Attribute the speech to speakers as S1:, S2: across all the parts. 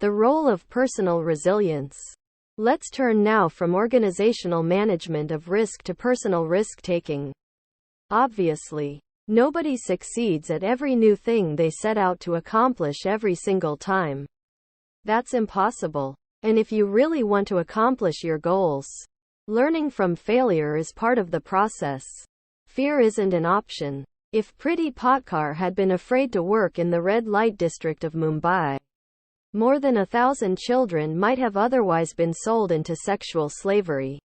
S1: The role of personal resilience. Let's turn now from organizational management of risk to personal risk-taking. Obviously, nobody succeeds at every new thing they set out to accomplish every single time. That's impossible. And if you really want to accomplish your goals, learning from failure is part of the process. Fear isn't an option. If Priti Patkar had been afraid to work in the red light district of Mumbai, more than 1,000 children might have otherwise been sold into sexual slavery.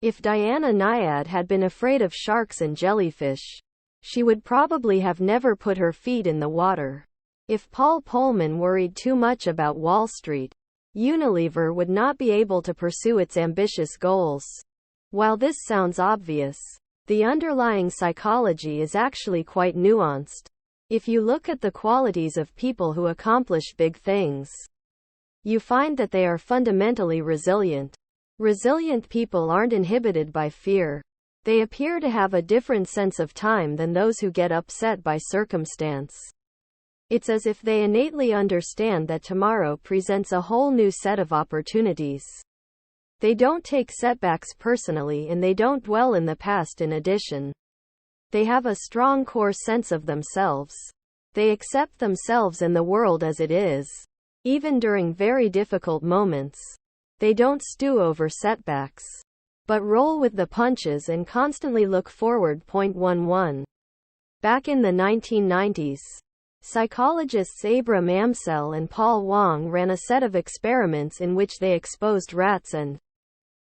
S1: If Diana Nyad had been afraid of sharks and jellyfish, she would probably have never put her feet in the water. If Paul Polman worried too much about Wall Street, Unilever would not be able to pursue its ambitious goals. While this sounds obvious, the underlying psychology is actually quite nuanced. If you look at the qualities of people who accomplish big things, you find that they are fundamentally resilient. Resilient people aren't inhibited by fear. They appear to have a different sense of time than those who get upset by circumstance. It's as if they innately understand that tomorrow presents a whole new set of opportunities. They don't take setbacks personally and they don't dwell in the past. In addition, they have a strong core sense of themselves. They accept themselves and the world as it is, even during very difficult moments. They don't stew over setbacks, but roll with the punches and constantly look forward. 11. Back in the 1990s, psychologists Abram Amsel and Paul Wong ran a set of experiments in which they exposed rats and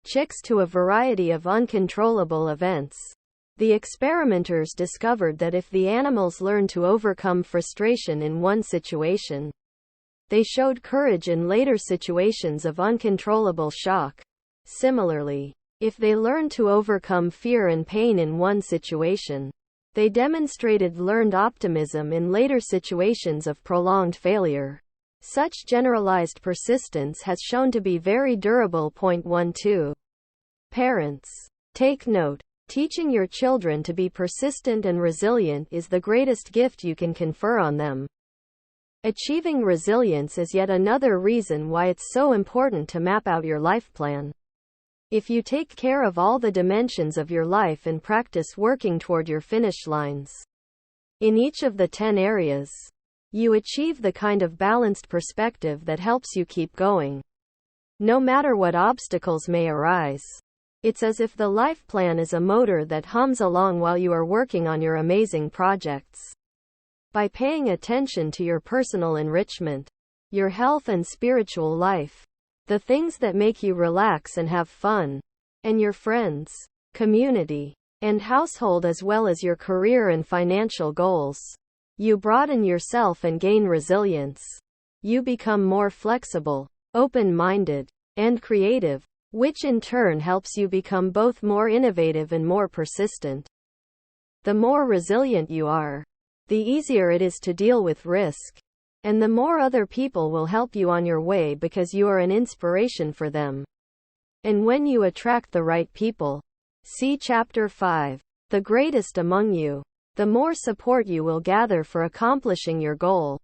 S1: chicks to a variety of uncontrollable events. The experimenters discovered that if the animals learned to overcome frustration in one situation, they showed courage in later situations of uncontrollable shock. Similarly, if they learned to overcome fear and pain in one situation, they demonstrated learned optimism in later situations of prolonged failure. Such generalized persistence has shown to be very durable. 12. Parents, take note. Teaching your children to be persistent and resilient is the greatest gift you can confer on them. Achieving resilience is yet another reason why it's so important to map out your life plan. If you take care of all the dimensions of your life and practice working toward your finish lines in each of the 10 areas, you achieve the kind of balanced perspective that helps you keep going, no matter what obstacles may arise. It's as if the life plan is a motor that hums along while you are working on your amazing projects. By paying attention to your personal enrichment, your health and spiritual life, the things that make you relax and have fun, and your friends, community, and household as well as your career and financial goals, you broaden yourself and gain resilience. You become more flexible, open-minded, and creative, which in turn helps you become both more innovative and more persistent. The more resilient you are, the easier it is to deal with risk, and the more other people will help you on your way because you are an inspiration for them. And when you attract the right people, see Chapter 5, the greatest among you, the more support you will gather for accomplishing your goal.